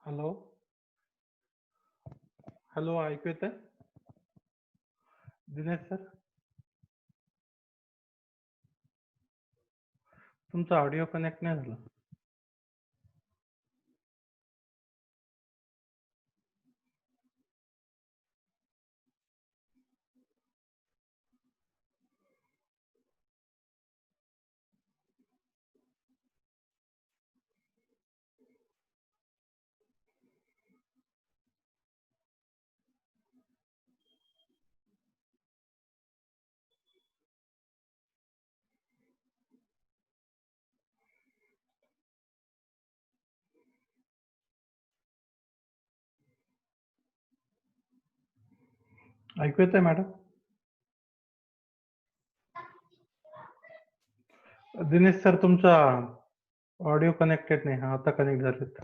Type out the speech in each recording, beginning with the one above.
Hello, hello, ऐकू येतंय? Dinesh sir, तुमचा ऑडिओ कनेक्ट नाही झाला. ऐकू येतंय मॅडम? दिनेश सर, तुमचा ऑडिओ कनेक्टेड नाही. हा, आता कनेक्ट झालेत.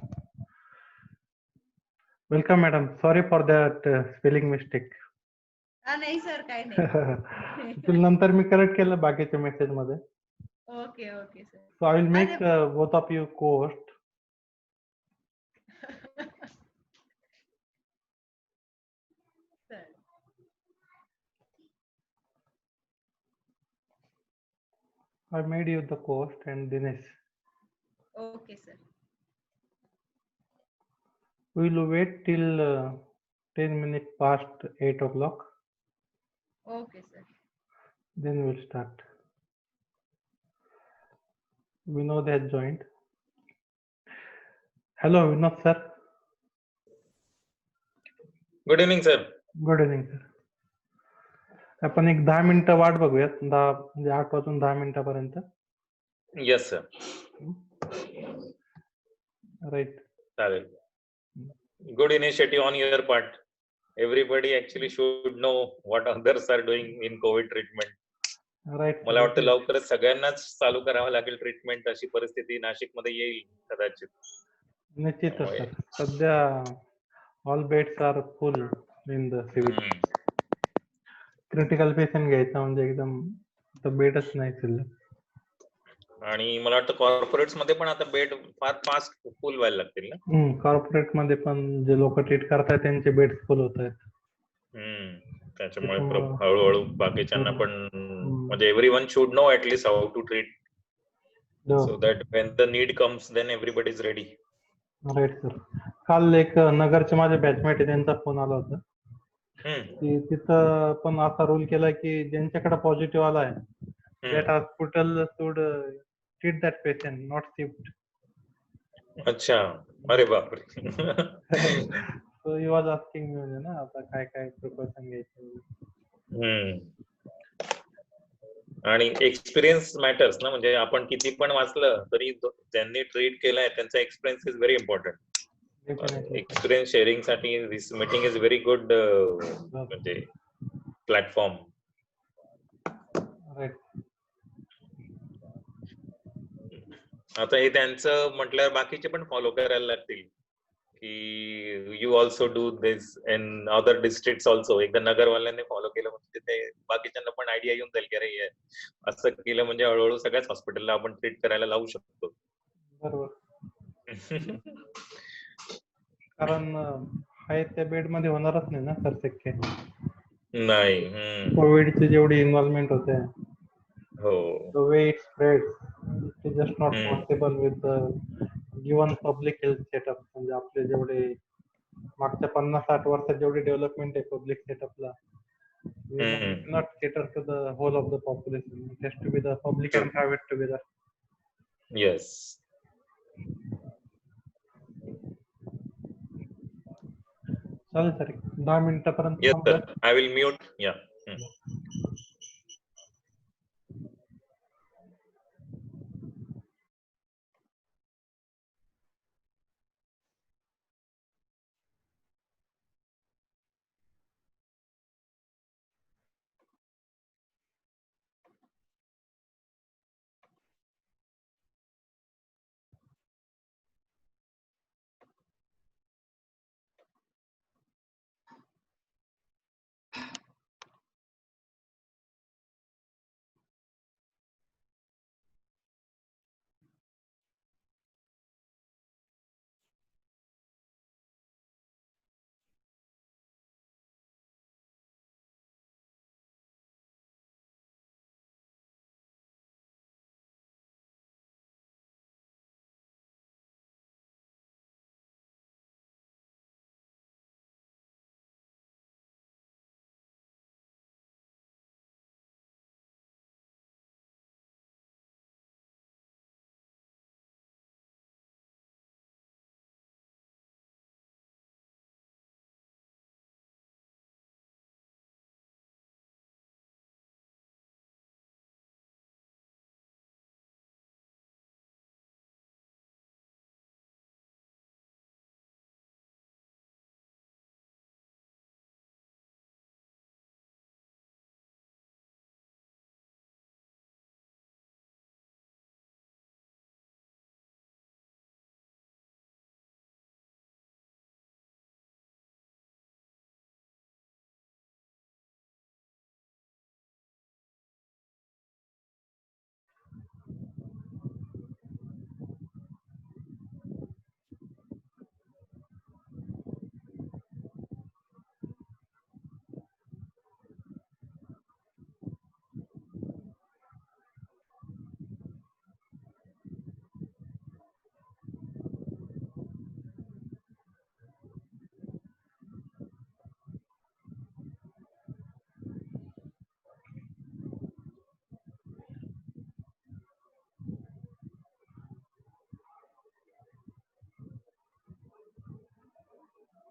Welcome madam. Sorry for that spelling mistake. नाही सर, काही नाही. नंतर मी करेक्ट केलं बाकीच्या मेसेज मध्ये. Okay okay sir. So I will make both of you co-host. Sir, I made you the co-host and Dinesh. Okay sir. We will wait till 10 minutes past 8 o'clock. Okay sir. Then we'll start. Vinod has joined. Hello, Vinod sir. Good evening sir. Good evening sir. आपण एक 10 मिनिटं वाट बघूयात. 10 म्हणजे 8 वाजून 10 मिनिटापर्यंत. Yes sir. Right. चालेल. Good initiative on your part. Everybody actually should know what others are doing in covid treatment. Right. मला वाटतं लवकरच सगळ्यांनाच चालू करावं लागेल ट्रीटमेंट. अशी परिस्थिती नाशिकमध्ये येईल कदाचित. निश्चितच सर. सध्या all beds are full in the civil. Critical patient घ्यायचा म्हणजे एकदम बेडच नाही शिल्लक. आणि मला वाटतं कॉर्पोरेट्स मध्ये पण आता बेड फार फास्ट फुल व्हायला लागतील ना. कॉर्पोरेट मध्ये पण जे लोक ट्रीट करतायत त्यांचे बेड्स फुल होत आहेत. त्याच्यामुळे हळूहळू बाकीच्यांना पण म्हणजे everyone should know at least how to treat so that when the need comes then everybody is ready. Right sir. काल एक नगरचे माझे बॅचमेट आहे, त्यांचा फोन आला होता की तिथं पण असा रूल केला की ज्यांच्याकडे पॉझिटिव्ह आलाय that hospital should treat that patient, not shift. अच्छा. अरे बापरे. सो ही वॉज आस्किंग म्हणजे ना आता काय काय प्रिकॉशन घ्यायचे. आणि एक्सपिरियन्स मॅटर्स ना. म्हणजे आपण किती पण वाचलं तरी ज्यांनी ट्रीट केलंय त्यांचा experience is very important. Experience sharing साठी this meeting is very good म्हणजे प्लॅटफॉर्म. आता हे त्यांचं म्हटल्यावर बाकीचे पण फॉलो करायला लागतील की you also do this in other district also. एकदा नगरवाल्यांनी फॉलो केलं म्हणजे ते बाकीच्यांना पण आयडिया येऊन जाईल की अरे असं केलं म्हणजे हळूहळू सगळ्याच हॉस्पिटलला आपण ट्रीट करायला लावू शकतो. बरोबर. कारण आहे त्या बेड मध्ये होणारच नाही ना सर शक्य. नाही. कोविडची जेवढी इन्व्हॉल्वमेंट होते, हो, the way it spreads, it is just not possible with the given public health setup. म्हणजे आपले जेवढे मागच्या 50-60 वर्षात जेवढी डेव्हलपमेंट आहे public सेटअपला, we cannot cater to the whole of the population. It has to be the public and private together. Yes. चालेल sir. 10 मिनिटापर्यंत. Yes sir, I will mute. Yeah.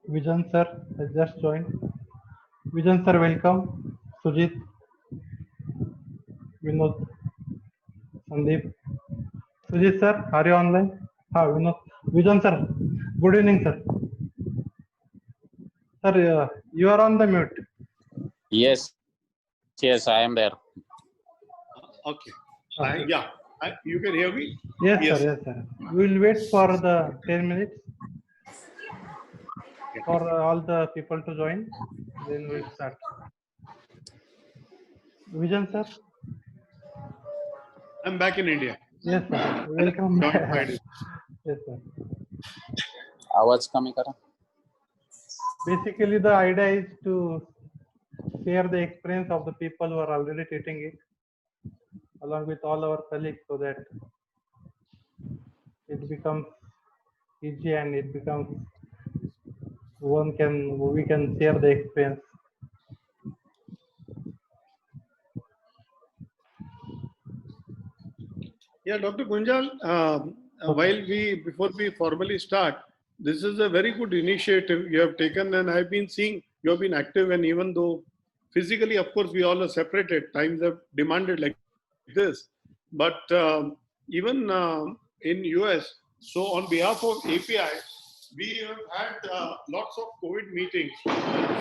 Vijan sir has just joined. Vijan sir, welcome. Sujit, Vinod, Sandeep. Sujit sir, are you online? Vinod. Vijan sir, good evening sir. Sir, you are on the mute. Yes, yes, I am there. Okay. Okay. Yeah. You can hear me? Yes, Yes. sir. Yes, sir. We will wait for the 10 minutes for all the people to join. Then we'll start. Vijan sir. I'm back in India. Yes, sir. Welcome. Joined Friday. Yes, sir. आवाज कमी करा. Basically, the idea is to share the experience of the people who are already treating it along with all our colleagues so that it becomes easy and it becomes we can share the experience. Yeah, Dr. Gunjal, before we formally start, this is a very good initiative you have taken, and I've been seeing you have been active, and even though physically, of course, we all are separated, times have demanded like this, but even in US, so on behalf of API, we have had lots of COVID meetings,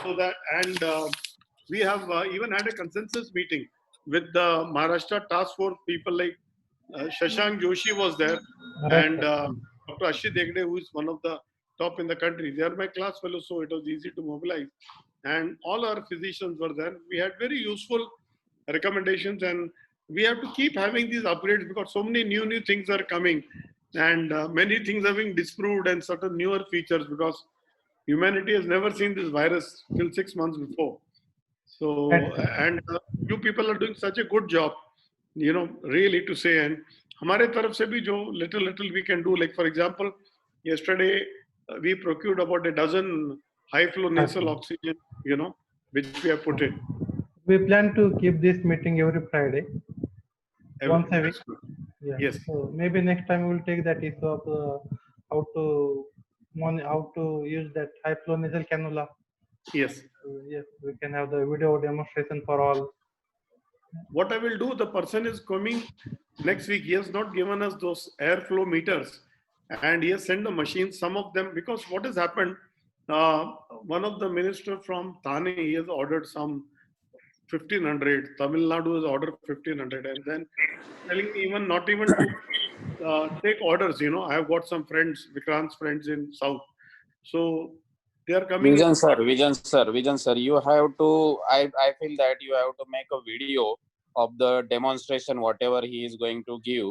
so that, and we have even had a consensus meeting with the Maharashtra task force people like Shashank Joshi was there, Right, and sir. Dr. Ashit Hegde, who is one of the top in the country. They are my class fellows, so it was easy to mobilize. And all our physicians were there. We had very useful recommendations, and we have to keep having these upgrades because so many new things are coming, and many things are being disproved, and certain newer features because humanity has never seen this virus till 6 months before. So, Right, sir. and you people are doing such a good job, really to say. And हमारे तरफ से भी जो little we can do, like for example, yesterday we procured about a dozen high flow nasal oxygen, which we have put in. We plan to keep this meeting every Friday, once a week. That's good. Yeah. Yes. So maybe next time we will take that issue of how to use that high flow nasal cannula. Yes. Yes, we can have the video demonstration for all. What I will do, the person is coming next week. He has not given us those airflow meters, and he has sent the machines, some of them, because what has happened, one of the minister from Thane, he has ordered some 1500, Tamil Nadu has ordered 1500, and then telling me even not even to take orders, I have got some friends, Vikrant's friends in South. So they are coming. Vijan sir, you have to, I feel that you have to make a video of the demonstration, whatever he is going to give.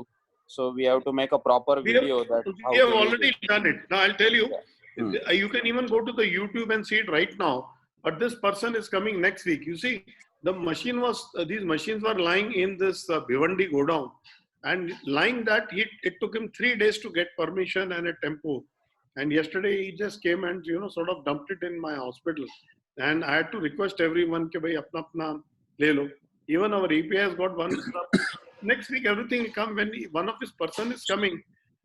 So we have to make a proper video We have already done it. Now I'll tell you, Yeah. you can even go to the YouTube and see it right now. But this person is coming next week. You see, the machine was, these machines were lying in this Bhiwandi godown. And lying that, it took him 3 days to get permission and a tempo. And yesterday he just came and, sort of dumped it in my hospital. And I had to request everyone, ke bhai apna apna le lo. Even our API has got one. Next week, everything will come when one of his person is coming.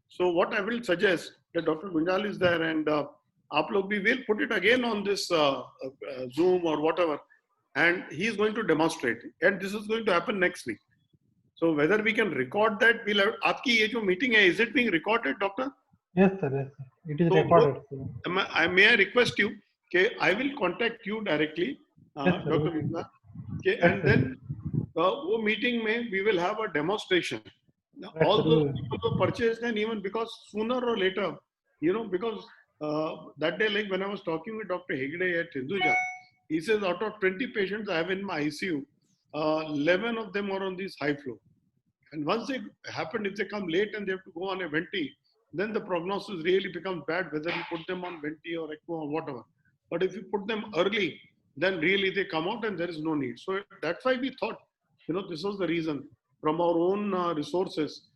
So what I will suggest that Dr. Gunjal is there, and we will put it again on this Zoom or whatever, and he is going to demonstrate. And this is going to happen next week. So whether we can record that, we'll have. Aapki ye jo meeting hai, is it being recorded, doctor? Yes, sir. Yes, sir. It is So recorded. may I request you, okay, I will contact you directly, Yes, sir. Dr. Gunjal. Okay, Yes, and sir. then wo meeting mein we will have a demonstration. Now, Right, all sir. those people who purchased, and even because sooner or later, because that day, like when I was talking with Dr. Hegde at Hinduja, he says out of 20 patients I have in my ICU, 11 of them are on this high flow. And once they happen, if they come late and they have to go on a venti, then the prognosis really becomes bad, whether you put them on venti or ECMO or whatever. But if you put them early, then really they come out and there is no need. So that's why we thought, this was the reason. From our own resources,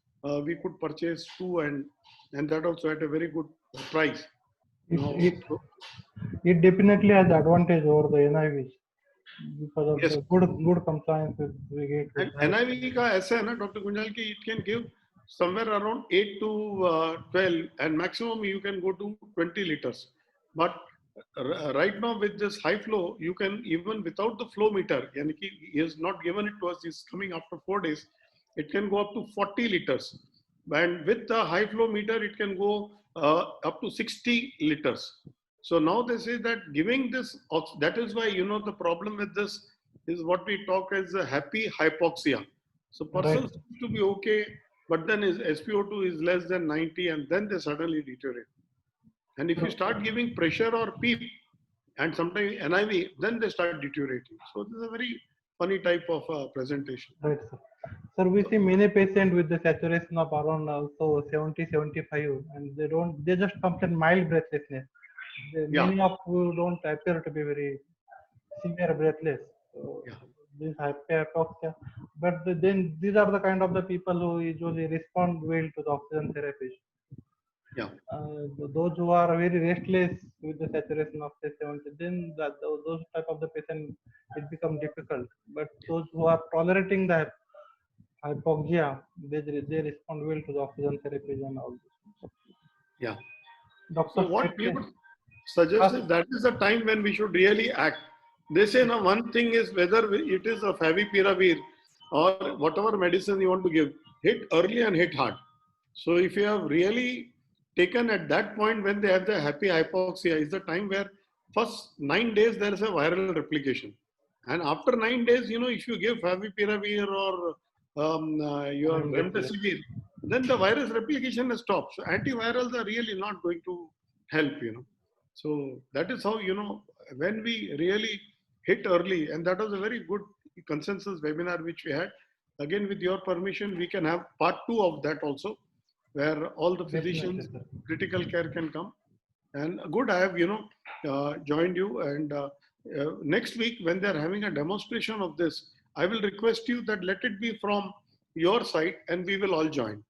we could purchase 2, and that also at a very good price. It definitely has advantage over the NIV because of Yes. the good compliance with we get. And NIV ka aisa hai na, Dr. Gunjal, ki it can give somewhere around 8 to 12, and maximum you can go to 20 liters. But right now with this high flow, you can even without the flow meter, yani ki he has not given it to us, he's coming after 4 days, it can go up to 40 liters. And with the high flow meter, it can go up to 60 liters. So now they say that giving this, that is why, you know, the problem with this is what we talk as a happy hypoxia. So person Right. seems to be okay, but then his SpO2 is less than 90 and then they suddenly deteriorate. And if you start giving pressure or PEEP and sometimes NIV, then they start deteriorating. So this is a very funny type of presentation. Right, sir. Sir, we see many patients with the saturation of around also 70, 75, and they just complain mild breathlessness. Yeah. Many of who don't appear to be very severe breathless. So Yeah. this hypoxia, but then these are the kind of the people who usually respond well to the oxygen therapy. Yeah. Those who are very restless with the saturation of say 70, then those type of the patient, it becomes difficult. But those who are tolerating the hypoxia, they respond well to the oxygen therapy and all this. Yeah. Doctor So what we Shetty, would suggest is that is the time when we should really act. They say now one thing is whether it is a favipiravir or whatever medicine you want to give, hit early and hit hard. So if you have really taken at that point when they have the happy hypoxia is the time where first 9 days there is a viral replication. And after 9 days, you know, if you give favipiravir or your remdesivir, then the virus replication has stopped. So antivirals are really not going to help, you know. So that is how, you know, when we really hit early, and that was a very good consensus webinar which we had. Again, with your permission, we can have part 2 of that also, where all the physicians, critical care can come. And good, I have, you know, joined you. And next week, when they're having a demonstration of this, I will request you that let it be from your side and we will all join.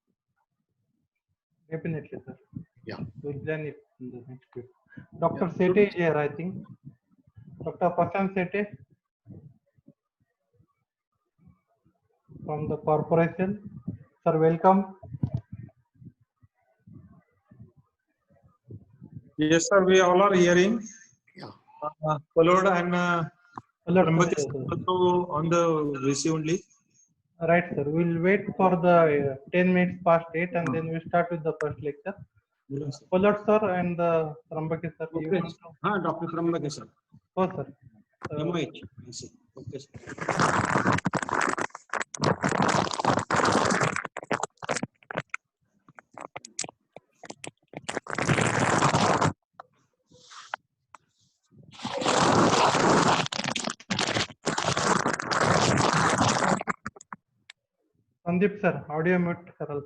Definitely, sir. Yeah. We'll plan it in the next week. Dr. Shetty is here, I think. Dr. Prashant Shetty from the corporation. Sir, welcome. Yes, sir. We all are hearing. Yeah. Followed and Alert, sir. also on the VC only. Right, sir. We'll wait for the 10 minutes past 8 and then we'll start with the first lecture. Pollard, sir, and Trambaki, sir. You Okay. want to... Dr. Trambaki, sir. Oh, sir. MOH. Okay, sir. Sandeep, sir. Audio mute, sir.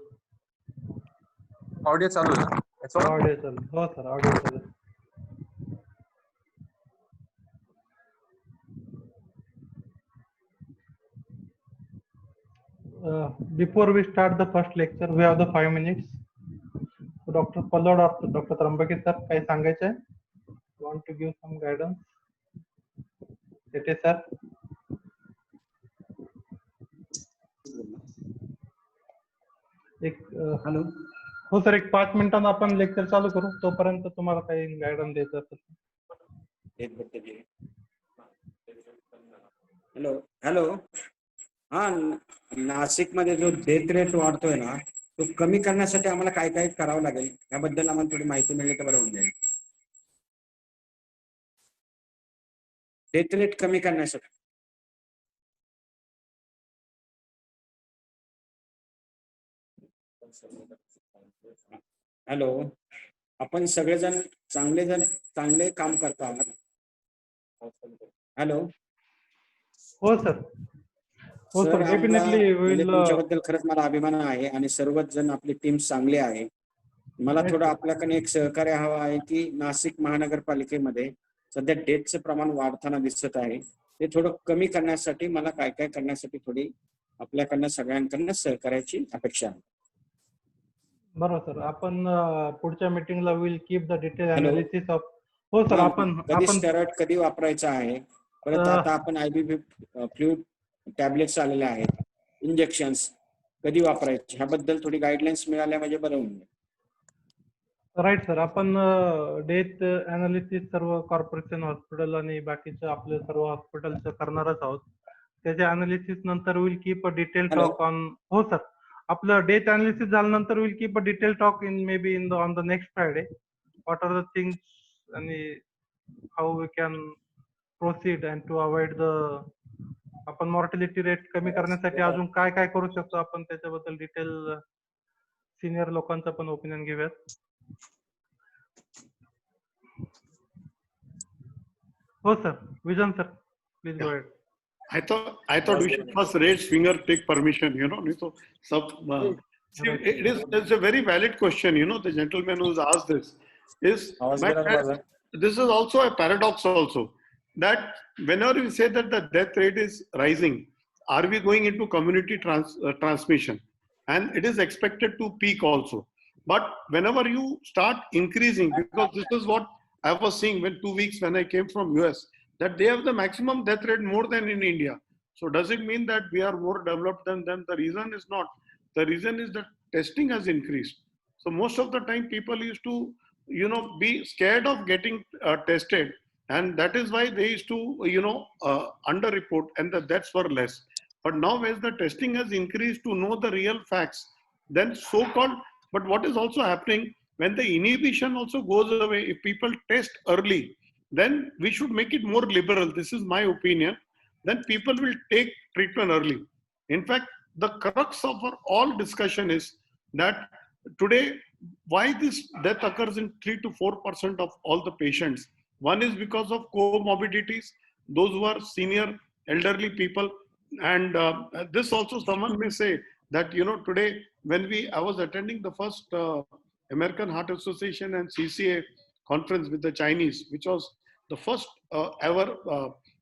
Audio चालू आहे ना? याच्यावर? Audio, sir. Oh, sir. Audio, sir. Before we start the first lecture, we have the 5 minutes. So Dr. Pollard or Dr. Trambaki, sir, काही सांगायचं आहे? Want to give some guidance? It is, sir. Hello. हो sir, एक 5 मिनिटांना आपण lecture चालू करू. तोपर्यंत तुम्हाला काही गायडन्स द्यायचं असेल. Hello hello. हा, नाशिक मध्ये जो डेथ रेट वाढतोय ना, तो कमी करण्यासाठी आम्हाला काय काय करावं लागेल याबद्दल आम्हाला थोडी माहिती मिळली तर बरं होऊन जाईल. डेथ रेट कमी करण्यासाठी हॅलो, आपण सगळेजण चांगले काम करतात. हॅलो. हो सर. हो सर, डेफिनेटली विल. तुमच्याबद्दल खरंच मला अभिमान आहे आणि सर्वच जण आपली टीम चांगली आहे. मला थोडं आपल्याकडे एक सहकार्य हवं आहे की नाशिक महानगरपालिकेमध्ये सध्या डेथचं प्रमाण वाढताना दिसत आहे. ते थोडं कमी करण्यासाठी मला काय काय करण्यासाठी थोडी आपल्याकडनं सगळ्यांकडनं सहकार्याची अपेक्षा आहे. बरोबर सर, आपण पुढच्या मीटिंगला will keep the detail analysis of. हो सर, आपण स्टेरॉइड कधी वापरायचा आहे, परत आता आपण आयबीपी फ्लूइड टॅबलेट्स आलेले आहेत, इंजेक्शन्स कधी वापरायचे ह्याबद्दल थोडी गाईडलाईन्स मिळाल्या म्हणजे बरं होईल. Right sir. आपण डेथ अनालिसिस सर्व कॉर्पोरेशन हॉस्पिटल आणि बाकीचं आपलं सर्व हॉस्पिटलचं करणारच आहोत. त्याच्या अनालिसिस नंतर will keep a detail Hello. Talk on. हो सर. आपलं डेथ अनालिसिस झाल्यानंतर will keep a detail talk in maybe in the on the next Friday. What are the things आणि how we can proceed and to avoid the आपण mortality rate कमी करण्यासाठी अजून काय काय करू शकतो आपण त्याच्याबद्दल डिटेल सिनियर लोकांचं पण ओपिनियन घेऊयात. हो sir. Vision sir, please go ahead. I thought we should first raise finger, take permission, So, see, it's a very valid question, the gentleman who's asked this this is also a paradox also, that whenever we say that the death rate is rising, are we going into community transmission? And it is expected to peak also. But whenever you start increasing, because this is what I was seeing when 2 weeks when I came from US, that they have the maximum death rate more than in India. So does it mean that we are more developed than them? The reason is not. The reason is that testing has increased. So most of the time people used to, be scared of getting tested. And that is why they used to, underreport and the deaths were less. But now as the testing has increased to know the real facts, then so-called, but what is also happening, when the inhibition also goes away, if people test early, then we should make it more liberal. This is my opinion. Then people will take treatment early. In fact, the crux of our all discussion is that today, why this death occurs in 3 to 4% of all the patients. One is because of comorbidities, those who are senior elderly people. And this also someone may say that, today when I was attending the first American Heart Association and CCA conference with the Chinese, which was the first ever,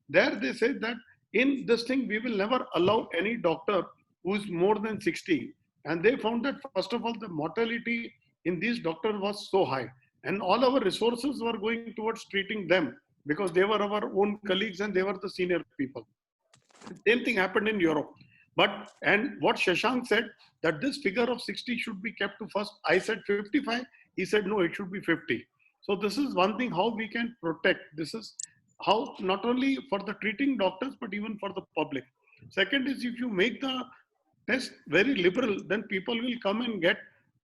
there they said that in this thing, we will never allow any doctor who is more than 60. And they found that first of all, the mortality in these doctors was so high. And all our resources were going towards treating them because they were our own colleagues and they were the senior people. Same thing happened in Europe. And what Shashank said, that this figure of 60 should be kept to first. I said 55. He said, no, it should be 50. So this is one thing how we can protect. This is how not only for the treating doctors, but even for the public. Second is if you make the test very liberal, then people will come and get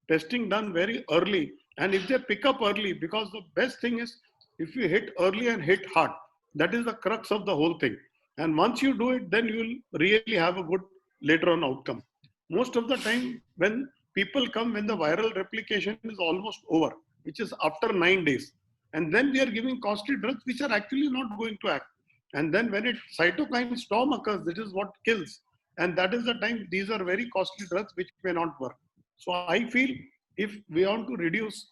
testing done very early. And if they pick up early, because the best thing is if you hit early and hit hard, that is the crux of the whole thing. And once you do it, then you will really have a good later on outcome. Most of the time when people come, when the viral replication is almost over, which is after 9 days, and then we are giving costly drugs which are actually not going to act. And then when cytokine storm occurs, this is what kills. And that is the time these are very costly drugs which may not work. So I feel if we want to reduce,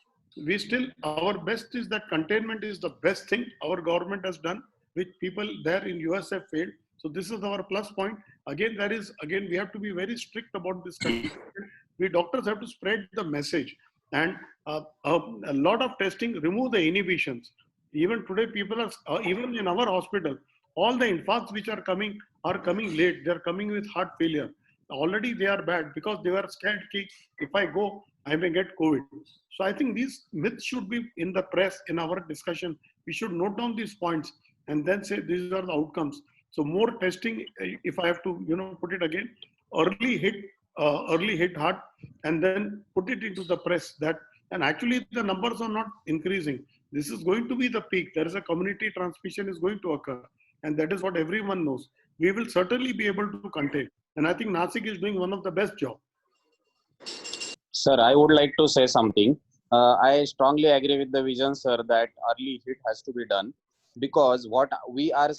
our best is that containment is the best thing our government has done, which people there in US have failed. So this is our plus point. Again, we have to be very strict about this. We doctors have to spread the message. And a lot of testing, remove the inhibitions. Even today, people are, even in our hospital, all the infarcts which are coming late. They're coming with heart failure. Already they are bad because they were scared, if I go, I may get COVID. So I think these myths should be in the press, in our discussion. We should note down these points and then say these are the outcomes. So more testing, if I have to, put it again, early hit hard, and then put it into the press that, and actually the numbers are not increasing. This is going to be the peak. There is a community transmission is going to occur. And that is what everyone knows. We will certainly be able to contain. And I think Nasik is doing one of the best job. Sir, I would like to say something. I strongly agree with the vision, sir, that early hit has to be done. Because what we are,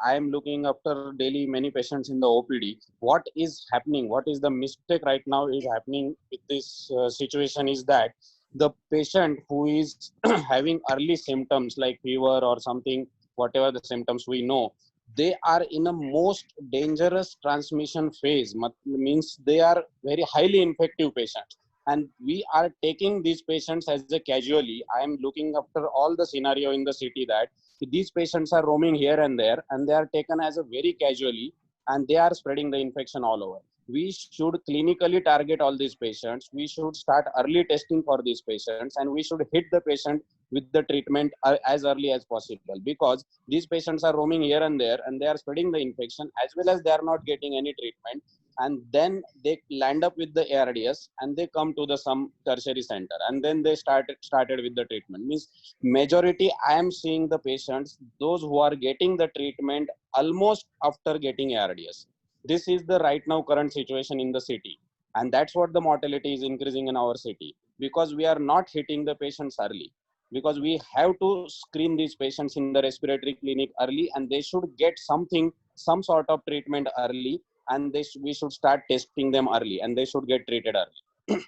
I am looking after daily many patients in the OPD. What is happening, what is the mistake right now is happening with this situation is that the patient who is having early symptoms like fever or something, whatever the symptoms we know, they are in a most dangerous transmission phase. Means they are very highly infective patients. And we are taking these patients as a casually. I am looking after all the scenario in the city that these patients are roaming here and there, and they are taken as a very casually, and they are spreading the infection all over. we should clinically target all these patients. We should start early testing for these patients, and we should hit the patient with the treatment as early as possible, because these patients are roaming here and there and they are spreading the infection, as well as they are not getting any treatment, and then they land up with the ARDS and they come to the some tertiary center, and then they started with the treatment. Means majority I am seeing the patients, those who are getting the treatment almost after getting ARDS. This is the right now current situation in the city, and that's what the mortality is increasing in our city, because we are not hitting the patients early, because we have to screen these patients in the respiratory clinic early, and they should get some sort of treatment early, and we should start testing them early, and they should get treated early.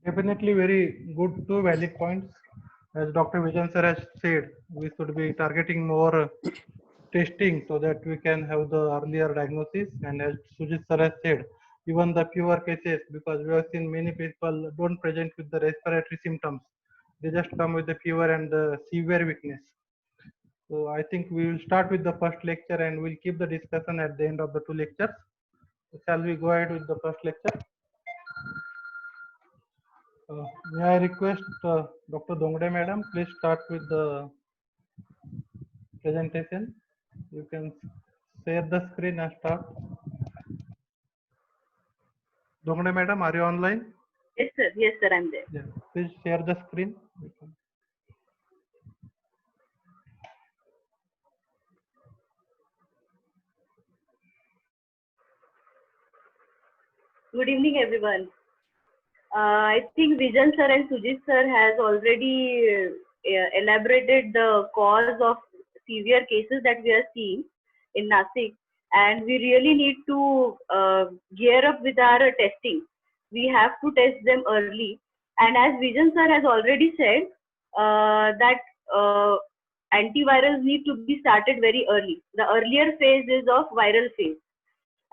Definitely very good, two valid points. As Dr. Vijan sir has said, we should be targeting more testing so that we can have the earlier diagnosis. And as Sujit sir has said, even the fewer cases, because we have seen many people don't present with the respiratory symptoms. They just come with the fever and the severe weakness. So I think we will start with the first lecture and we'll keep the discussion at the end of the two lectures. Shall we go ahead with the first lecture? May I request Dr. Dongde madam, please start with the presentation. You can share the screen and start. Dongde madam, are you online? Yes, sir. Yes, sir. I'm there. Yes. Please share the screen. Good evening, everyone. I think Vijan sir and Sujit sir has already elaborated the cause of severe cases that we are seeing in Nasik, and we really need to gear up with our testing. We have to test them early, and as Vijan sir has already said, that antivirals need to be started very early. The earlier phase is of viral phase,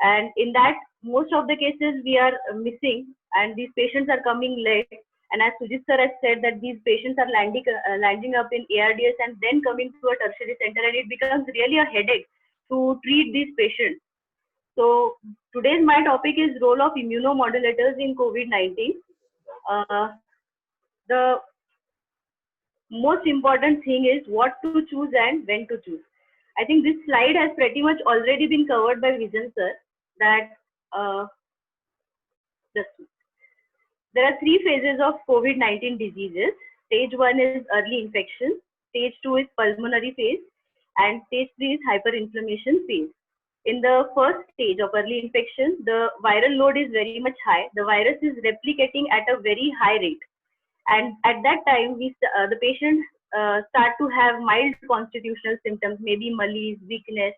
and in that most of the cases we are missing, and these patients are coming late. And as Sujit sir has said, that these patients are landing up in ARDS and then coming to a tertiary center, and it becomes really a headache to treat these patients. So today's my topic is role of immunomodulators in COVID-19. The most important thing is what to choose and when to choose. I think this slide has pretty much already been covered by Vijan sir, that there are three phases of COVID-19 diseases. Stage 1 is early infection, stage 2 is pulmonary phase, and stage 3 is hyperinflammation phase. In the first stage of early infection, the viral load is very much high. The virus is replicating at a very high rate. And at that time, the patient start to have mild constitutional symptoms, maybe malaise, weakness,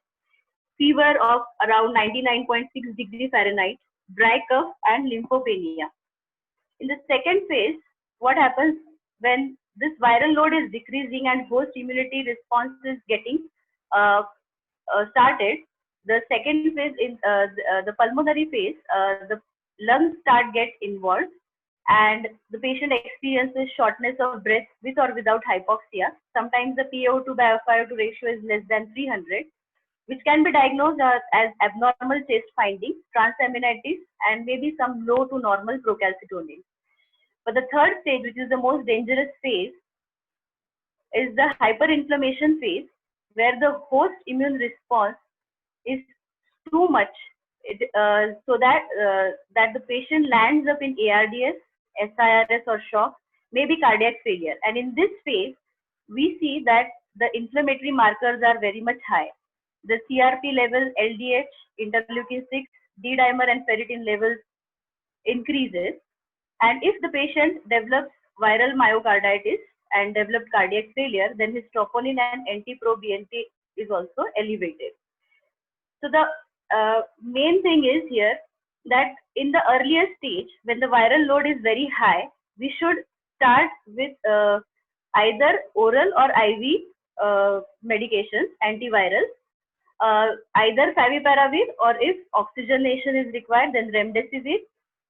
fever of around 99.6 degrees Fahrenheit, dry cough, and lymphopenia. In the second phase, what happens when this viral load is decreasing and host immunity response is getting started? The second phase, in the pulmonary phase, the lungs get involved, and the patient experiences shortness of breath with or without hypoxia. Sometimes the PaO2 by FiO2 ratio is less than 300, which can be diagnosed as abnormal chest findings, transaminitis, and maybe some low to normal procalcitonin. But the third stage, which is the most dangerous phase, is the hyperinflammation phase, where the host immune response is too much, so that the patient lands up in ARDS, SIRS, or shock, maybe cardiac failure. And in this phase, we see that the inflammatory markers are very much high. The CRP level, LDH, interleukin-6, D-dimer, and ferritin levels increases. And if the patient develops viral myocarditis and develops cardiac failure, then his troponin and NT-proBNP is also elevated. So the main thing is here that in the earlier stage, when the viral load is very high, we should start with either oral or IV medications, antivirals, either favipiravir, or if oxygenation is required, then remdesivir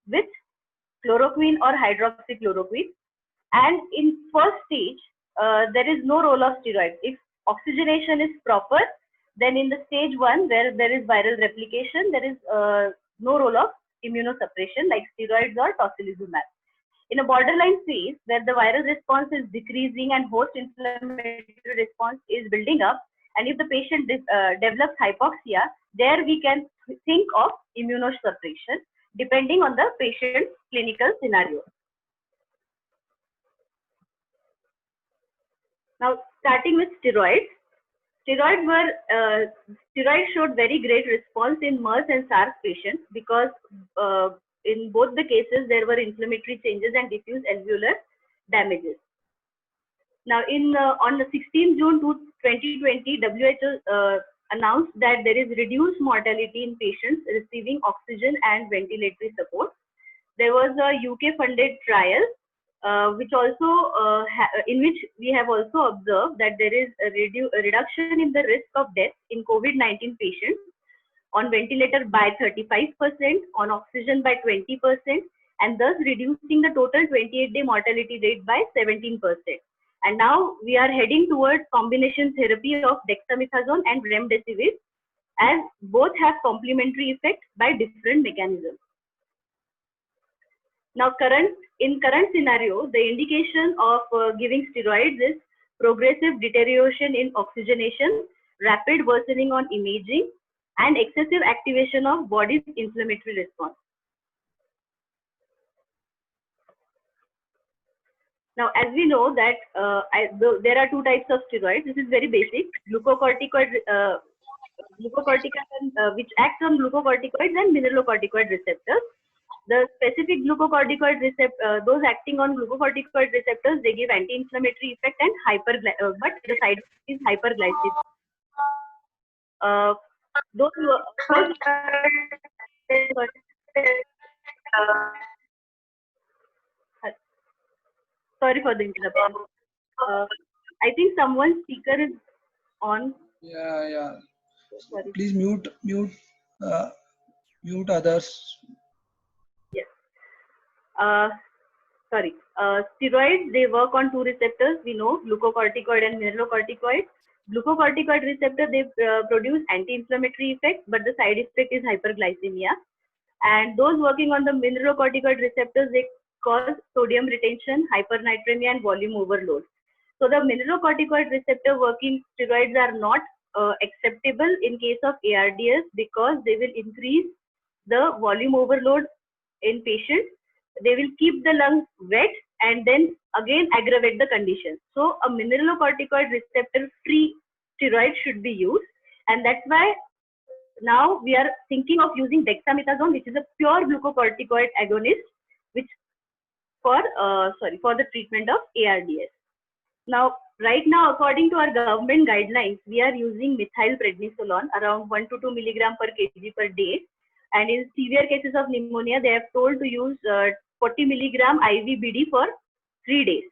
with chloroquine or hydroxychloroquine. And in first stage, there is no role of steroids. If oxygenation is proper, then in the stage 1, where there is viral replication, there is no role of immunosuppression like steroids or tocilizumab. In a borderline phase where the viral response is decreasing and host inflammatory response is building up, and if the patient develops hypoxia, there we can think of immunosuppression depending on the patient's clinical scenario. Now, starting with steroids. Steroids showed very great response in MERS and SARS patients because in both the cases there were inflammatory changes and diffuse alveolar damages. Now, on the 16th June 2020, WHO announced that there is reduced mortality in patients receiving oxygen and ventilatory support. There was a UK-funded trial which also in which we have also observed that there is a reduction in the risk of death in COVID-19 patients on ventilator by 35%, on oxygen by 20%, and thus reducing the total 28-day mortality rate by 17%. And now we are heading towards combination therapy of dexamethasone and remdesivir, as both have complementary effects by different mechanisms. Now, in current scenario, the indication of giving steroids is progressive deterioration in oxygenation, rapid worsening on imaging, and excessive activation of body's inflammatory response. Now, as we know that there are two types of steroids. This is very basic: glucocorticoid, which acts on glucocorticoids, and mineralocorticoid receptors. The specific glucocorticoid receptor, those acting on glucocorticoid receptors, they give anti-inflammatory effect and but the side effect is hyperglycemia. Sorry for the interruption. I think someone's speaker is on. Yeah. Sorry. Please mute others. Yes. Sorry. Steroids, they work on two receptors. We know glucocorticoid and mineralocorticoid. Glucocorticoid receptor, they produce anti-inflammatory effect, but the side effect is hyperglycemia. And those working on the mineralocorticoid receptors, they cause sodium retention, hypernatremia, and volume overload. So the mineralocorticoid receptor working steroids are not acceptable in case of ARDS because they will increase the volume overload in patients. They will keep the lungs wet and then again aggravate the condition. So a mineralocorticoid receptor free steroid should be used, and that's why now we are thinking of using dexamethasone, which is a pure glucocorticoid agonist, which for the treatment of ARDS. Now, right now, according to our government guidelines, we are using methylprednisolone around 1 to 2 milligram per kg per day. And in severe cases of pneumonia, they have told to use 40 milligram IV BD for 3 days.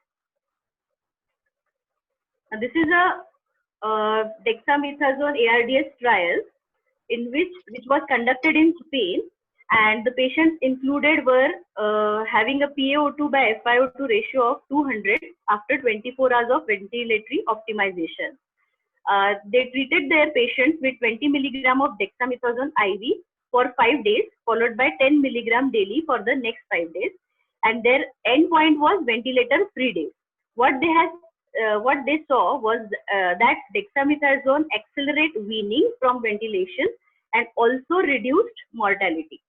And this is a dexamethasone ARDS trial which was conducted in Spain, and the patients included were having a PaO2 by FiO2 ratio of 200 after 24 hours of ventilatory optimization. They treated their patients with 20 milligram of dexamethasone IV for 5 days, followed by 10 milligram daily for the next 5 days, and their endpoint was ventilator-free days. What they saw was that dexamethasone accelerate weaning from ventilation and also reduced mortality.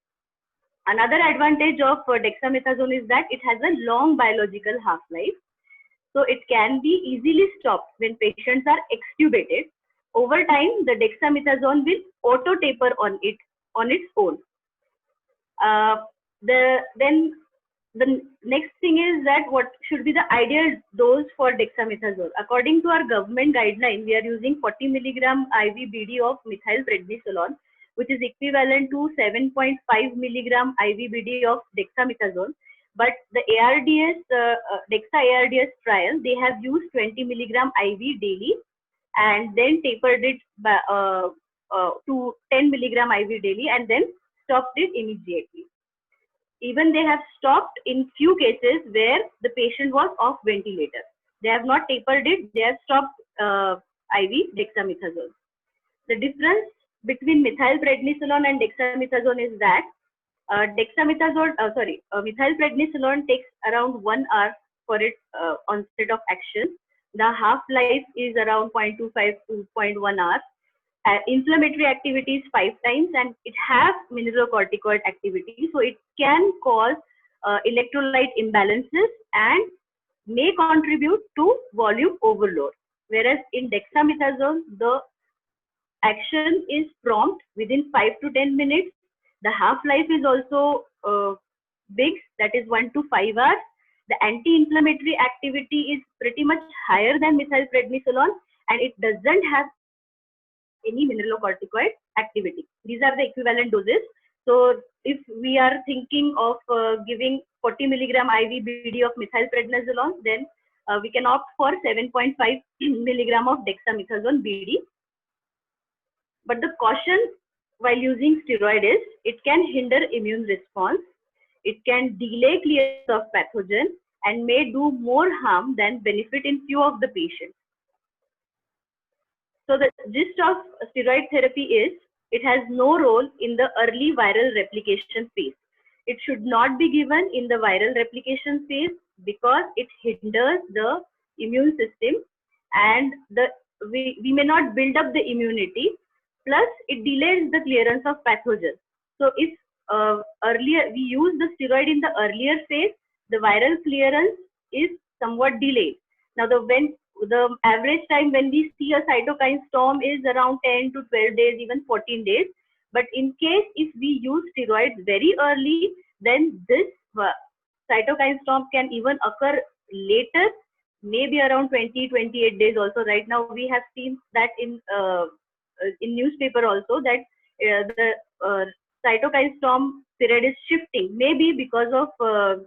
Another advantage of dexamethasone is that it has a long biological half-life, so it can be easily stopped when patients are extubated. Over time, the dexamethasone will auto-taper on its own. Then the next thing is that what should be the ideal dose for dexamethasone? According to our government guideline, we are using 40 milligram IV BD of methylprednisolone, which is equivalent to 7.5 milligram IV BD of dexamethasone. But the DEXA-ARDS trial, they have used 20 milligram IV daily and then tapered it by, to 10 milligram IV daily and then stopped it immediately. Even they have stopped in few cases where the patient was off ventilator. They have not tapered it, they have stopped IV dexamethasone. The difference between methylprednisolone and dexamethasone is that methylprednisolone takes around 1 hour for its onset of action. The half-life is around 0.25 to 0.1 hours. Inflammatory activity is 5 times, and it has mineralocorticoid activity, so it can cause electrolyte imbalances and may contribute to volume overload. Whereas in dexamethasone, the action is prompt within 5 to 10 minutes. The half-life is also big, that is 1 to 5 hours. The anti-inflammatory activity is pretty much higher than methylprednisolone, and it doesn't have any mineralocorticoid activity. These are the equivalent doses. So if we are thinking of giving 40 milligram IV BD of methylprednisolone, then we can opt for 7.5 milligram of dexamethasone BD. But the caution while using steroid is it can hinder immune response, it can delay clearance of pathogen, and may do more harm than benefit in few of the patients. So the gist of steroid therapy is it has no role in the early viral replication phase. It should not be given in the viral replication phase because it hinders the immune system, and we may not build up the immunity, plus it delays the clearance of pathogens. So if earlier we use the steroid in the earlier phase, the viral clearance is somewhat delayed. Now the average time when we see a cytokine storm is around 10 to 12 days, even 14 days. But in case if we use steroids very early, then this cytokine storm can even occur later, maybe around 20-28 days also. Right now we have seen that in newspaper also that the cytokine storm period is shifting, maybe because of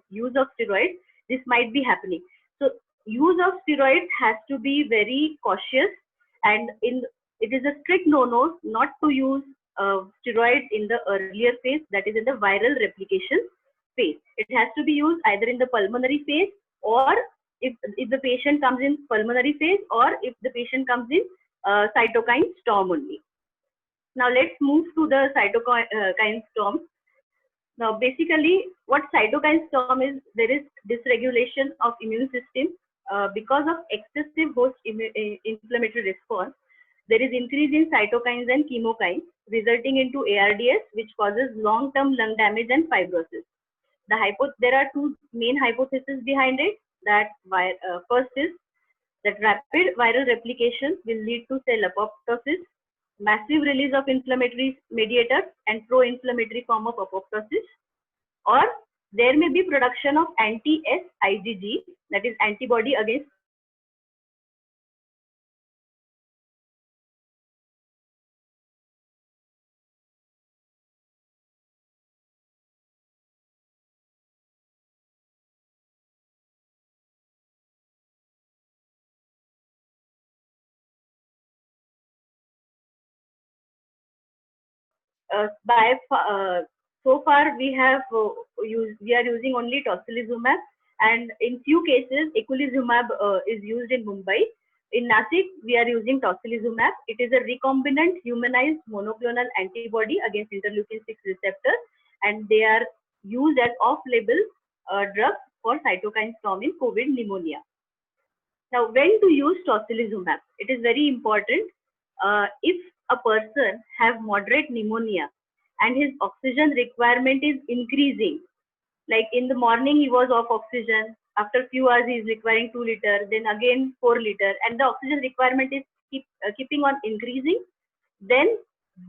use of steroids. This might be happening. So use of steroids has to be very cautious, and it is a strict no-no not to use steroids in the earlier phase, that is in the viral replication phase. It has to be used either in the pulmonary phase, or if the patient comes in pulmonary phase, or if the patient comes in cytokine storm only. Now let's move to the cytokine storm. Now basically what cytokine storm is, there is dysregulation of immune system because of excessive host inflammatory response. There is increase in cytokines and chemokines resulting into ARDS, which causes long-term lung damage and fibrosis. There are two main hypotheses behind it. That first is that rapid viral replication will lead to cell apoptosis, massive release of inflammatory mediators and pro-inflammatory form of apoptosis, or there may be production of anti-S IgG, that is antibody against so far we are using only tocilizumab, and in few cases eculizumab is used in Mumbai. In Nasik we are using tocilizumab. It is a recombinant humanized monoclonal antibody against interleukin-6 receptor, and they are used as off-label drugs for cytokine storm in COVID pneumonia. Now when to use tocilizumab? It is very important. If a person have moderate pneumonia and his oxygen requirement is increasing, like in the morning he was off oxygen, after few hours he is requiring 2 liters, then again 4 liters, and the oxygen requirement is keeping on increasing, then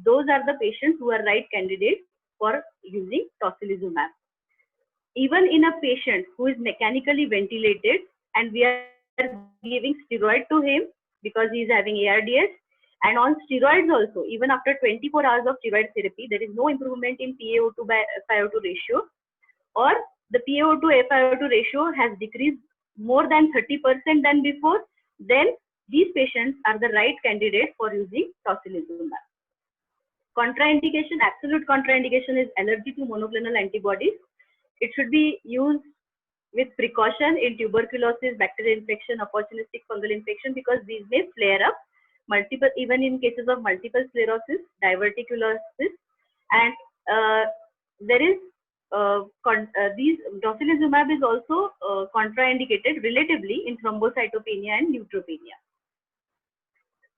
those are the patients who are right candidates for using tocilizumab. Even in a patient who is mechanically ventilated and we are giving steroid to him because he is having ARDS, and on steroids also, even after 24 hours of steroid therapy, there is no improvement in PaO2 by FiO2 ratio, or the PaO2 FiO2 ratio has decreased more than 30% than before, then these patients are the right candidate for using tocilizumab. Contraindication, absolute contraindication is allergy to monoclonal antibodies. It should be used with precaution in tuberculosis, bacterial infection, opportunistic fungal infection, because these may flare up even in cases of multiple sclerosis, diverticulosis, and there is these tocilizumab is also contraindicated relatively in thrombocytopenia and neutropenia.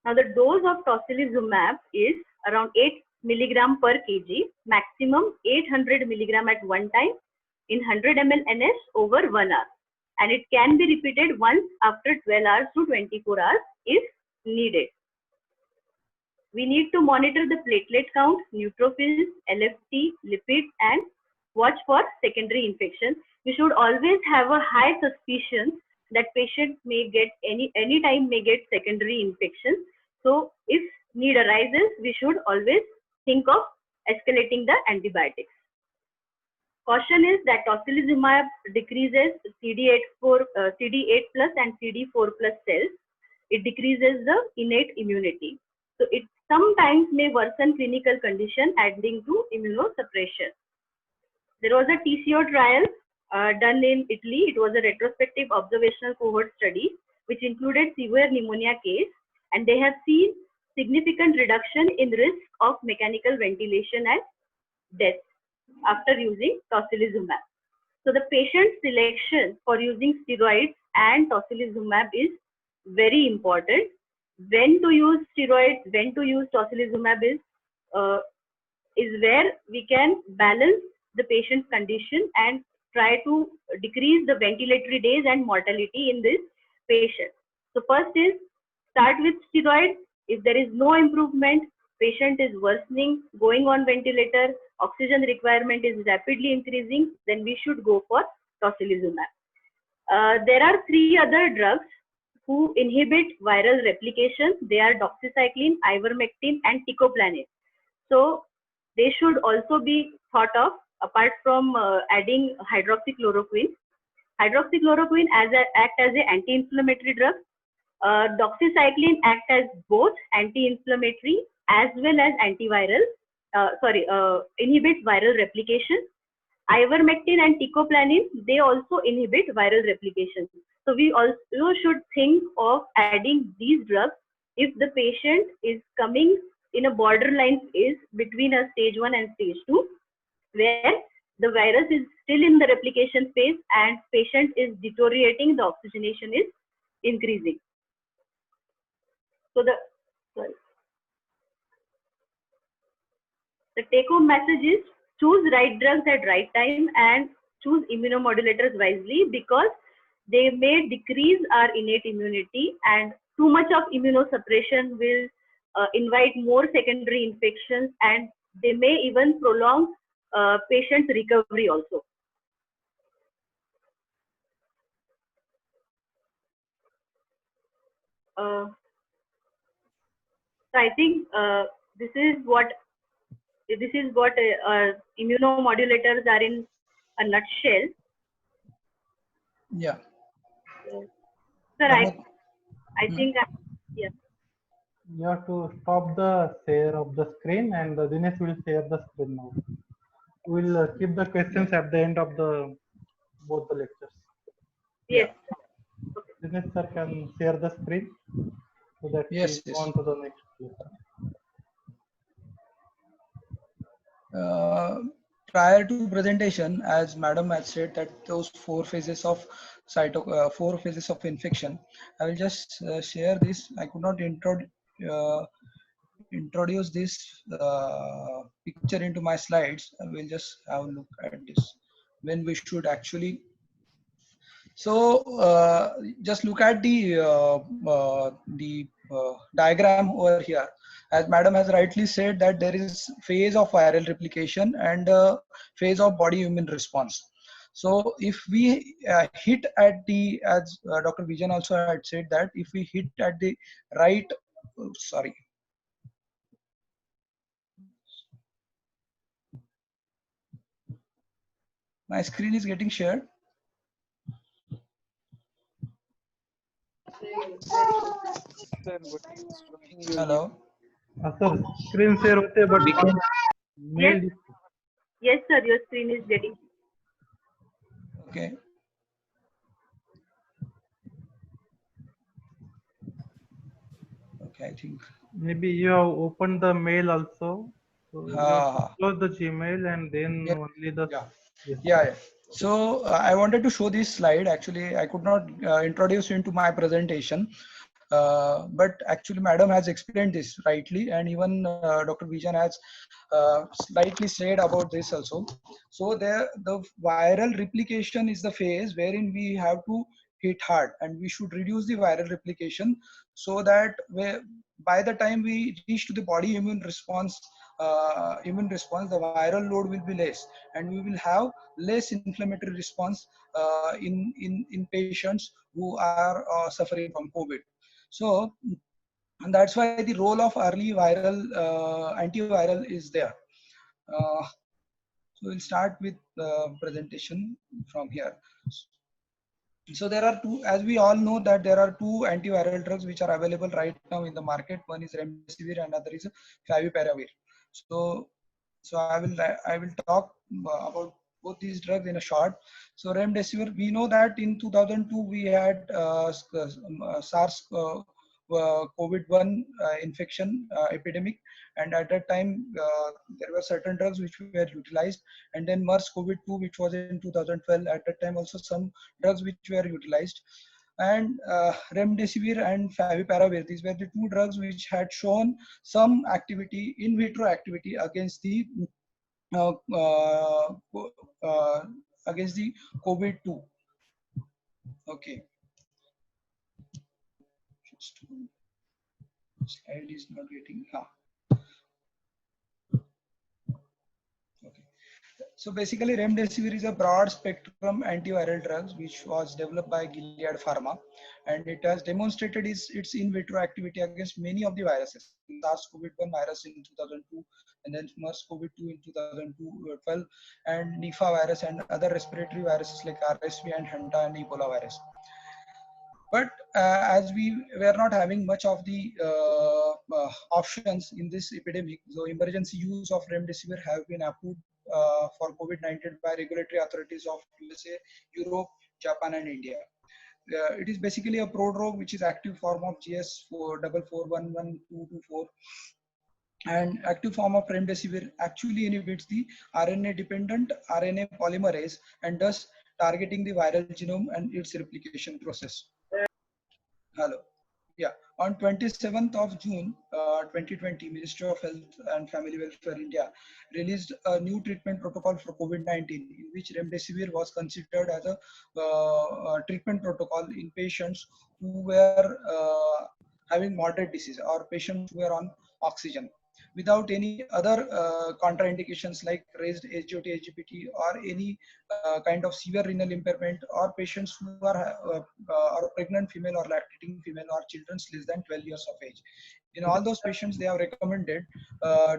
Now the dose of tocilizumab is around 8 milligram per kg, maximum 800 milligram at one time in 100 ml NS over 1 hour, and it can be repeated once after 12 hours to 24 hours if needed. We need to monitor the platelet count, neutrophils, LFT, lipids, and watch for secondary infection. We should always have a high suspicion that patient may get any time may get secondary infection. So if need arises, we should always think of escalating the antibiotics. Caution is that tocilizumab decreases CD8 plus and CD4 plus cells. It decreases the innate immunity. So it sometimes may worsen clinical condition, adding to immunosuppression. There was a TCO trial done in Italy. It was a retrospective observational cohort study which included severe pneumonia case, and they have seen significant reduction in risk of mechanical ventilation and death after using tocilizumab. So the patient selection for using steroids and tocilizumab is very important. When to use steroids, when to use tocilizumab is where we can balance the patient's condition and try to decrease the ventilatory days and mortality in this patient. So first is start with steroids. If there is no improvement, patient is worsening, going on ventilator, oxygen requirement is rapidly increasing, then we should go for tocilizumab. There are 3 other drugs who inhibit viral replication. They are doxycycline, ivermectin, and ticoplanin. So they should also be thought of apart from adding hydroxychloroquine. Hydroxychloroquine act as an anti-inflammatory drug. Doxycycline act as both anti-inflammatory as well as antiviral. Inhibits viral replication. Ivermectin and ticoplanin, they also inhibit viral replication. So we also should think of adding these drugs if the patient is coming in a borderline phase between a stage 1 and stage 2, where the virus is still in the replication phase and patient is deteriorating, the oxygenation is increasing. So the take-home message is choose right drugs at right time and choose immunomodulators wisely, because they may decrease our innate immunity, and too much of immunosuppression will invite more secondary infections, and they may even prolong patient's recovery also. So I think this is what immunomodulators are in a nutshell. Yeah. Sir, I think yeah. You have to stop the share of the screen, and Dinesh will share the screen now. We'll keep the questions at the end of both the lectures. Yes. Dinesh sir can share the screen so that Yes, we go on to the next lecture. Prior to presentation, as Madam had said that those 4 phases of 4 phases of infection, I will just share this. I could not introduce this picture into my slides. I will just have a look at this when we should actually. So just look at the diagram over here. As Madam has rightly said that there is phase of viral replication and phase of body immune response. So if we hit at the, as Dr. Vijan also had said that if we hit at the right, sorry. My screen is getting shared. Hello. Sir, screen share होते but mail. Yes, sir. Your screen is getting. Okay. Okay, I think. Maybe you have opened the mail also. So you have to close the Gmail and then only the Yes. Yeah. So I wanted to show this slide. Actually, I could not introduce into my presentation, but actually, Madam has explained this rightly, and even Dr. Vijan has slightly said about this also. So the viral replication is the phase wherein we have to hit hard, and we should reduce the viral replication so that by the time we reach to the body immune response, the viral load will be less, and we will have less inflammatory response in patients who are suffering from COVID. So and that's why the role of early viral antiviral is there. So we'll start with presentation from here. So there are two, as we all know that there are two antiviral drugs which are available right now in the market. One is remdesivir and other is favipiravir. So I will talk about both these drugs in a short. So remdesivir, we know that in 2002 we had SARS COVID-1 infection epidemic, and at that time there were certain drugs which were utilized, and then MERS COVID-2, which was in 2012. At that time also some drugs which were utilized, and remdesivir and favipiravir, these were the two drugs which had shown some activity, in vitro activity against the uh, uh, uh, against the COVID-2. Okay. Just slide is not getting. Okay. So basically, remdesivir is a broad spectrum antiviral drugs which was developed by Gilead Pharma, and it has demonstrated its in vitro activity against many of the viruses. SARS-CoV-1 virus in 2002, and then MERS-CoV-2 in 2012, and Nipah virus and other respiratory viruses like RSV and Hanta and Ebola virus. But as we were not having much of the options in this epidemic, so emergency use of remdesivir have been approved for COVID-19 by regulatory authorities of USA, Europe, Japan, and India. It is basically a prodrug which is active form of GS444112224, and active form of remdesivir actually inhibits the RNA-dependent RNA polymerase and thus targeting the viral genome and its replication process. Hello. Yeah. On 27th of June 2020, Ministry of Health and Family Welfare India released a new treatment protocol for COVID-19, in which remdesivir was considered as a treatment protocol in patients who were having moderate disease or patients who were on oxygen, without any other contraindications like raised SGOT, SGPT, or any kind of severe renal impairment, or patients who are pregnant female or lactating female or children less than 12 years of age. In all those patients, they have recommended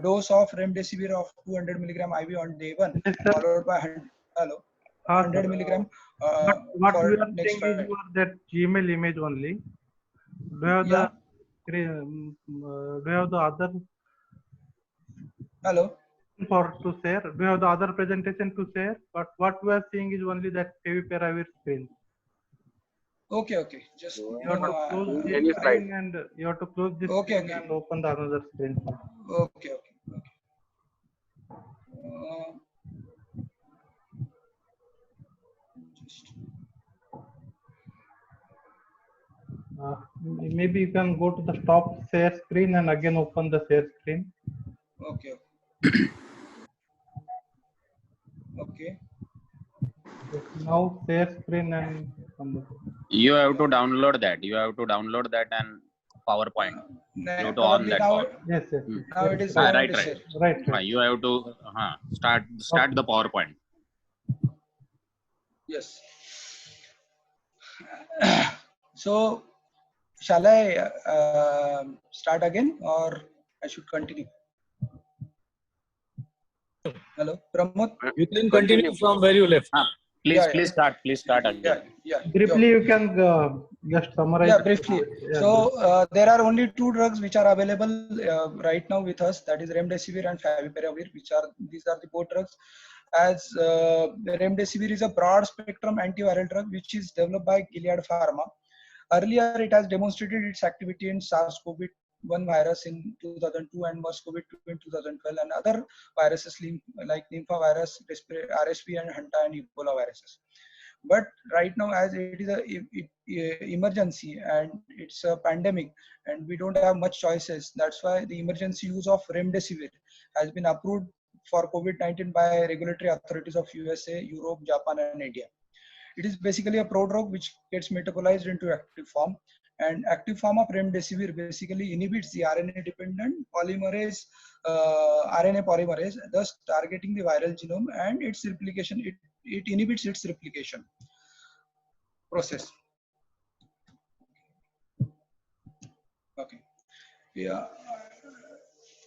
dose of remdesivir of 200 milligram IV on day 1, Yes, followed by 100 milligram what for we are next saying is 5. you are that Gmail image only. Do you have Yeah. do you have the other Hello. to share? Do you have the other presentation to share? But what we are seeing is only that favipiravir screen. Okay. Just You have to close this screen and you have to close this screen and open the another screen. Okay. Maybe you can go to the stop share screen and again open the share screen. Okay. Now share screen and come. You have to download that. You have to download that and PowerPoint. You have to on that. Yes. Now it is right. You have to start the PowerPoint. Yes. So, shall I start again, or I should continue? Hello, Pramod. You can continue from where you left. Please start again. Yeah. Briefly, you can just summarize. Yeah, briefly. So there are only two drugs which are available right now with us. That is remdesivir and favipiravir. These are the both drugs. As remdesivir is a broad spectrum antiviral drug which is developed by Gilead Pharma. Earlier, it has demonstrated its activity in SARS-CoV-2 1 virus in 2002 and MERS-CoV-2 in 2012, and other viruses like Lympha virus, RSV, and Hanta and Ebola viruses. But right now, as it is a emergency and it's a pandemic, and we don't have much choices, that's why the emergency use of remdesivir has been approved for COVID-19 by regulatory authorities of USA, Europe, Japan, and India. It is basically a prodrug which gets metabolized into active form, and active form of remdesivir basically inhibits the RNA-dependent polymerase, RNA polymerase, thus targeting the viral genome and its replication. It inhibits its replication process. Okay. Yeah.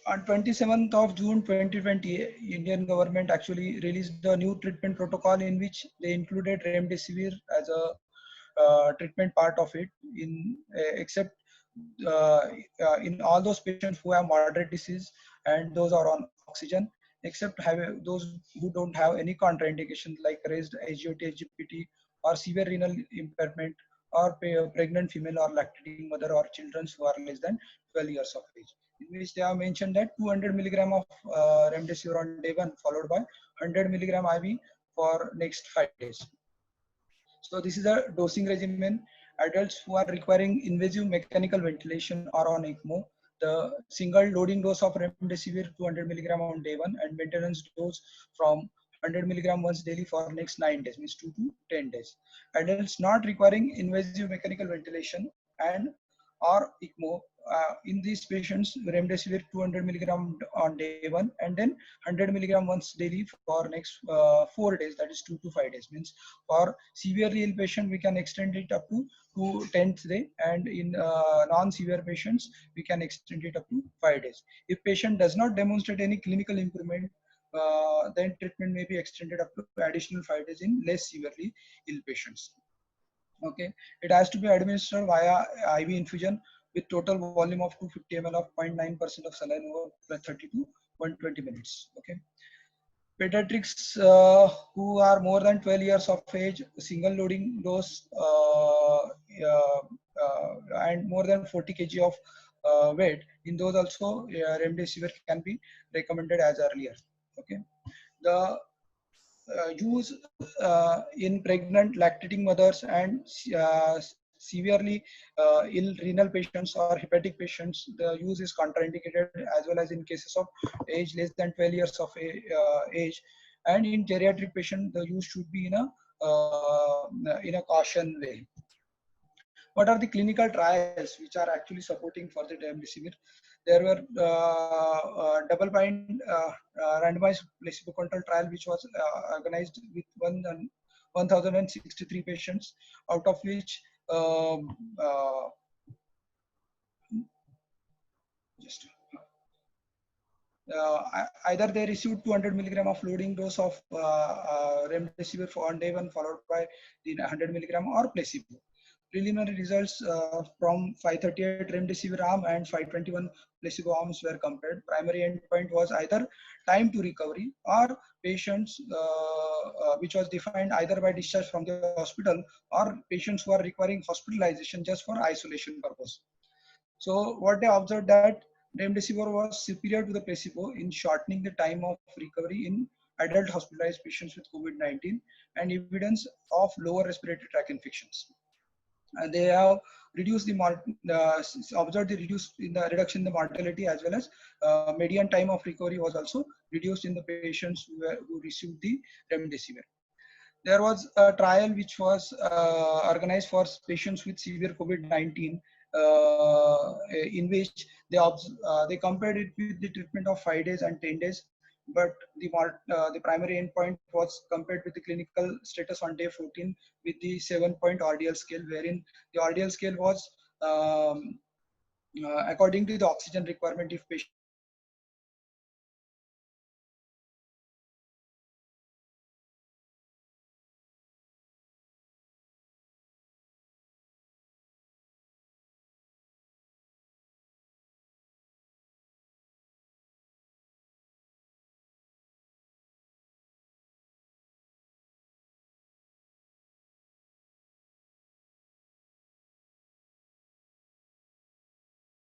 On 27th of June 2020, Indian government actually released a new treatment protocol in which they included remdesivir as a treatment part of it, in except in all those patients who have moderate disease and those are on oxygen, except those who don't have any contraindications like raised SGOT, SGPT, or severe renal impairment, or pregnant female or lactating mother, or children who are less than 12 years of age, in which they have mentioned that 200 milligram of remdesivir on day 1, followed by 100 milligram IV for next 5 days. So this is a dosing regimen. Adults who are requiring invasive mechanical ventilation or on ECMO, the single loading dose of remdesivir 200 milligram on day 1, and maintenance dose from 100 milligram once daily for next 9 days, means 2 to 10 days. Adults not requiring invasive mechanical ventilation and or ECMO, in these patients, remdesivir 200 milligram on day 1, and then 100 milligram once daily for next 4 days, that is 2 to 5 days. Means for severely ill patient, we can extend it up to 10th day, and in non-severe patients, we can extend it up to 5 days. If patient does not demonstrate any clinical improvement, then treatment may be extended up to additional 5 days in less severely ill patients. Okay, it has to be administered via IV infusion with total volume of 250 ml of 0.9% of saline over 30 to 120 minutes. Okay. Pediatrics who are more than 12 years of age, single loading dose and more than 40 kg of weight, in those also remdesivir can be recommended as earlier. Okay. The use in pregnant lactating mothers and severely ill renal patients or hepatic patients, the use is contraindicated, as well as in cases of age less than 12 years of age, and in geriatric patient the use should be in a caution way. What are the clinical trials which are actually supporting for the remdesivir? There were double-blind randomized placebo-controlled trial which was organized with 1,063 patients, out of which either they received 200 milligram of loading dose of remdesivir on day 1, followed by the 100 milligram, or placebo. Preliminary results from 538 remdesivir arm and 521 placebo arms were compared. Primary endpoint was either time to recovery or patients, which was defined either by discharge from the hospital or patients who are requiring hospitalization just for isolation purpose. So what they observed that remdesivir was superior to the placebo in shortening the time of recovery in adult hospitalized patients with COVID-19 and evidence of lower respiratory tract infections. And they have reduced observed the reduction in the mortality, as well as median time of recovery was also reduced in the patients who received the remdesivir. There was a trial which was organized for patients with severe COVID-19, in which they compared it with the treatment of 5 days and 10 days. But the primary endpoint was compared with the clinical status on day 14 with the 7-point RDL scale, wherein the RDL scale was according to the oxygen requirement if patient